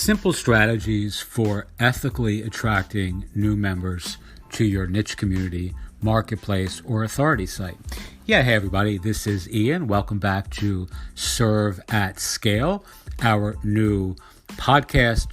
Simple strategies for ethically attracting new members to your niche community, marketplace, or authority site. Yeah, hey everybody, this is Ian. Welcome back to Serve at Scale, our new podcast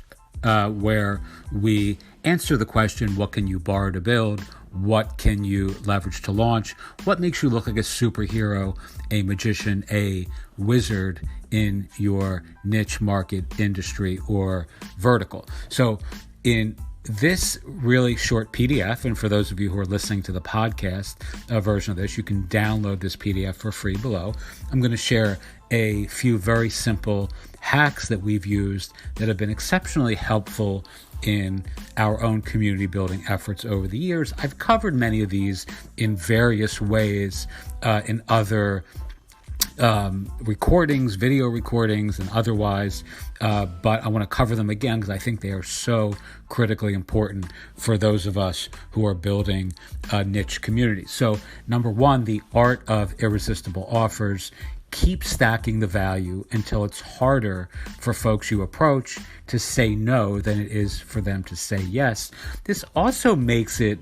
where we answer the question, what can you borrow to build? What can you leverage to launch? What makes you look like a superhero, a magician, a wizard in your niche market, industry, or vertical? So in this really short PDF, and for those of you who are listening to the podcast version of this, you can download this PDF for free below. I'm going to share a few very simple hacks that we've used that have been exceptionally helpful in our own community building efforts over the years. I've covered many of these in various ways in other recordings, video recordings, and otherwise, but I want to cover them again because I think they are so critically important for those of us who are building niche communities. So, number one, the art of irresistible offers. Keep stacking the value until it's harder for folks you approach to say no than it is for them to say yes. This also makes it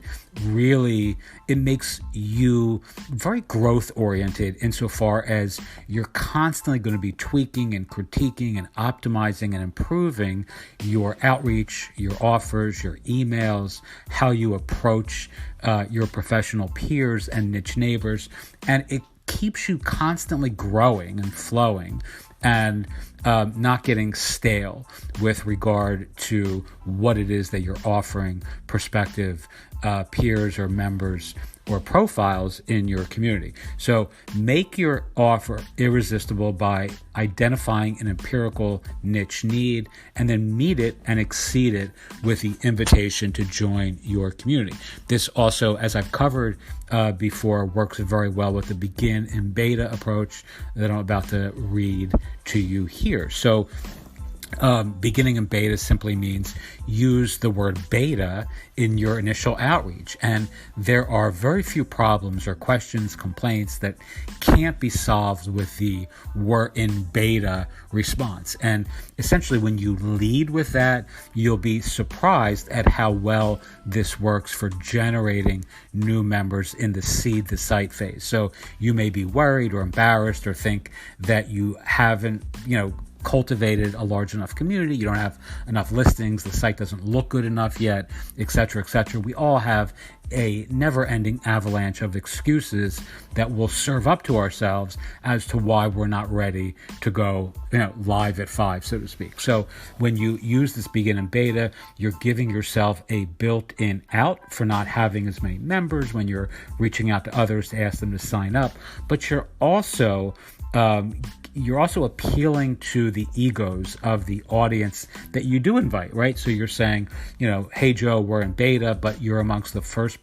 makes you very growth oriented insofar as you're constantly going to be tweaking and critiquing and optimizing and improving your outreach, your offers, your emails, how you approach your professional peers and niche neighbors. And it keeps you constantly growing and flowing and not getting stale with regard to what it is that you're offering prospective peers or members or profiles in your community. So make your offer irresistible by identifying an empirical niche need and then meet it and exceed it with the invitation to join your community. This also, as I've covered before, works very well with the begin and beta approach that I'm about to read to you here. So beginning in beta simply means use the word beta in your initial outreach. And there are very few problems or questions, complaints that can't be solved with the "we're in beta" response. And essentially when you lead with that, you'll be surprised at how well this works for generating new members in the seed the site phase. So you may be worried or embarrassed or think that you haven't, cultivated a large enough community, you don't have enough listings, the site doesn't look good enough yet, etc., etc. We all have a never-ending avalanche of excuses that we'll serve up to ourselves as to why we're not ready to go, live at 5, so to speak. So when you use this begin and beta, you're giving yourself a built-in out for not having as many members when you're reaching out to others to ask them to sign up, but you're also appealing to the egos of the audience that you do invite, right? So you're saying, hey Joe, we're in beta, but you're amongst the first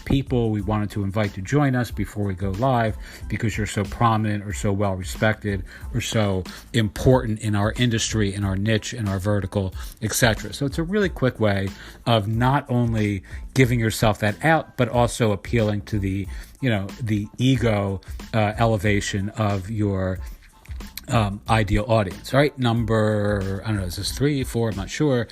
people we wanted to invite to join us before we go live because you're so prominent or so well respected or so important in our industry, in our niche, in our vertical, etc. So it's a really quick way of not only giving yourself that out, but also appealing to the ego elevation of your ideal audience. All right, number, I don't know, is this 3, 4, I'm not sure.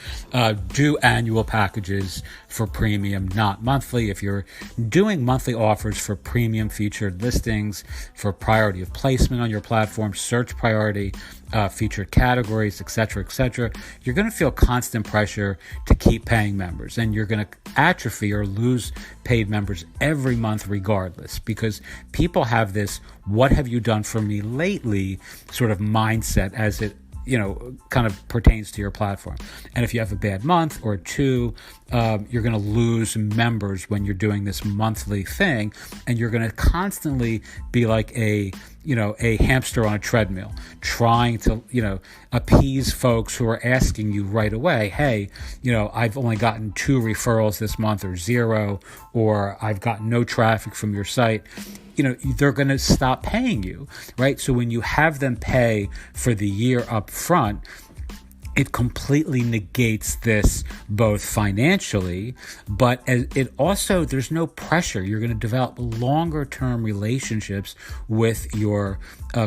Do annual packages for premium, not monthly. If you're doing monthly offers for premium featured listings, for priority of placement on your platform, search priority, featured categories, etc., you're going to feel constant pressure to keep paying members, and you're going to atrophy or lose paid members every month regardless, because people have this "what have you done for me lately" sort of mindset as it kind of pertains to your platform. And if you have a bad month or two, you're going to lose members when you're doing this monthly thing, and you're going to constantly be like a hamster on a treadmill, trying to, appease folks who are asking you right away, hey, I've only gotten 2 referrals this month or 0, or I've gotten no traffic from your site. They're going to stop paying you, right? So when you have them pay for the year up front, it completely negates this both financially, but it also, there's no pressure. You're going to develop longer term relationships with your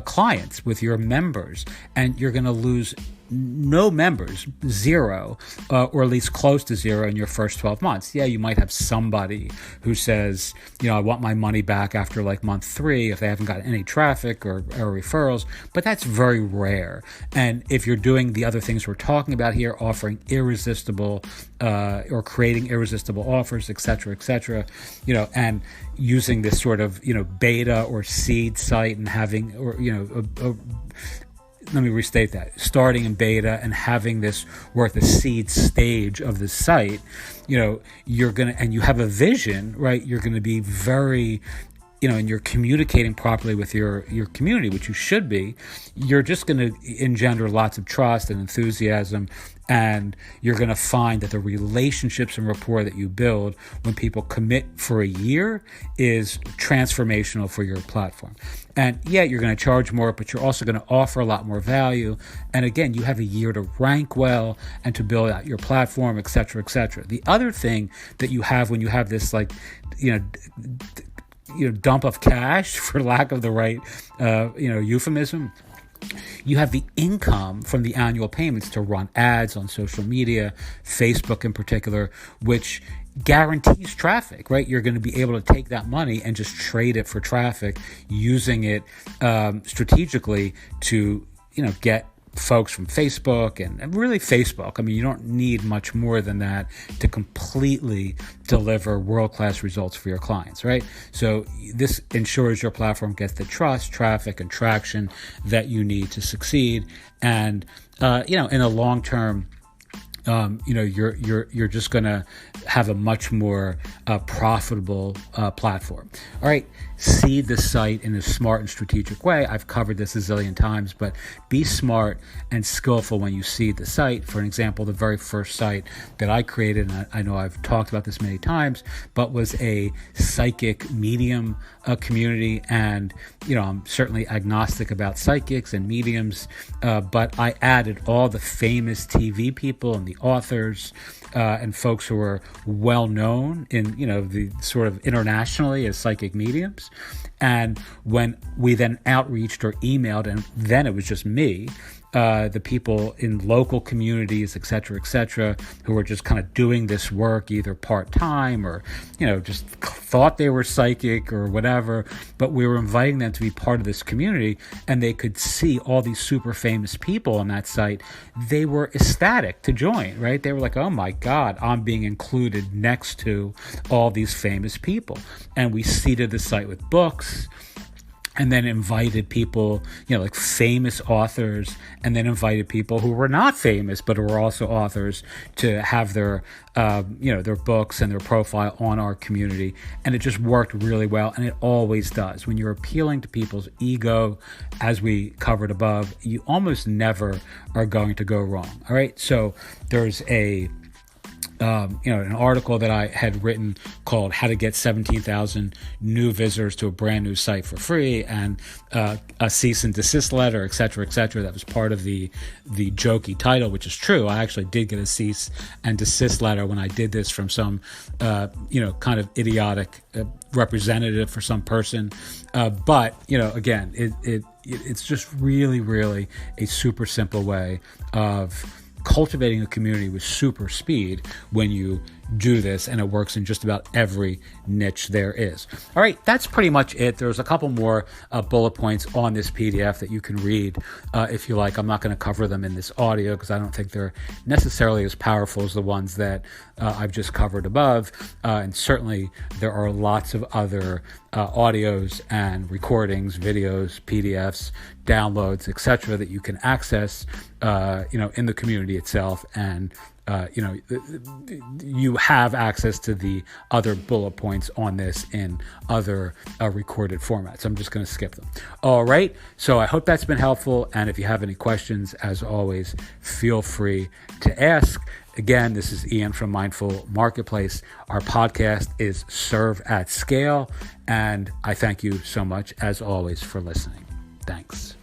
clients, with your members, and you're going to lose no members, zero, or at least close to zero in your first 12 months. Yeah, you might have somebody who says, I want my money back after like month 3 if they haven't got any traffic or referrals, but that's very rare. And if you're doing the other things we're talking about here, offering irresistible or creating irresistible offers, et cetera, and using this sort of, beta or seed site and having, let me restate that. Starting in beta and having this, we're at the seed stage of the site, you're going to, and you have a vision, right? You're going to be very, and you're communicating properly with your community, which you should be. You're just going to engender lots of trust and enthusiasm. And you're going to find that the relationships and rapport that you build when people commit for a year is transformational for your platform. And yeah, you're going to charge more, but you're also going to offer a lot more value. And again, you have a year to rank well and to build out your platform, et cetera, et cetera. The other thing that you have when you have this, like, dump of cash, for lack of the right, euphemism, you have the income from the annual payments to run ads on social media, Facebook in particular, which guarantees traffic, right? You're going to be able to take that money and just trade it for traffic, using it strategically to, get folks from Facebook and really Facebook. I mean, you don't need much more than that to completely deliver world-class results for your clients, right? So this ensures your platform gets the trust, traffic, and traction that you need to succeed. And, in the long term, you're just going to have a much more profitable platform. All right, seed the site in a smart and strategic way. I've covered this a zillion times, but be smart and skillful when you seed the site. For an example, the very first site that I created, and I know I've talked about this many times, but was a psychic medium community. And, I'm certainly agnostic about psychics and mediums, but I added all the famous TV people and the authors and folks who are well known in, the sort of internationally as psychic mediums. And when we then outreached or emailed, and then it was just me, the people in local communities, et cetera, who were just kind of doing this work either part-time or, just thought they were psychic or whatever, but we were inviting them to be part of this community, and they could see all these super famous people on that site. They were ecstatic to join, right? They were like, oh my God, I'm being included next to all these famous people. And we seeded the site with books, and then invited people, like famous authors, and then invited people who were not famous, but who were also authors, to have their, their books and their profile on our community. And it just worked really well. And it always does. When you're appealing to people's ego, as we covered above, you almost never are going to go wrong. All right. So there's an article that I had written called How to Get 17,000 New Visitors to a Brand New Site for Free, and a cease and desist letter, et cetera, that was part of the jokey title, which is true. I actually did get a cease and desist letter when I did this from some, kind of idiotic representative for some person. But, again, it's just really, really a super simple way of cultivating a community with super speed when you do this, and it works in just about every niche there is. All right, that's pretty much it. There's a couple more bullet points on this PDF that you can read if you like. I'm not going to cover them in this audio because I don't think they're necessarily as powerful as the ones that I've just covered above. And certainly there are lots of other audios and recordings, videos, PDFs, downloads, etc., that you can access, in the community itself. And you have access to the other bullet points on this in other recorded formats. I'm just going to skip them. All right. So I hope that's been helpful. And if you have any questions, as always, feel free to ask. Again, this is Ian from Mindful Marketplace. Our podcast is Serve at Scale. And I thank you so much, as always, for listening. Thanks.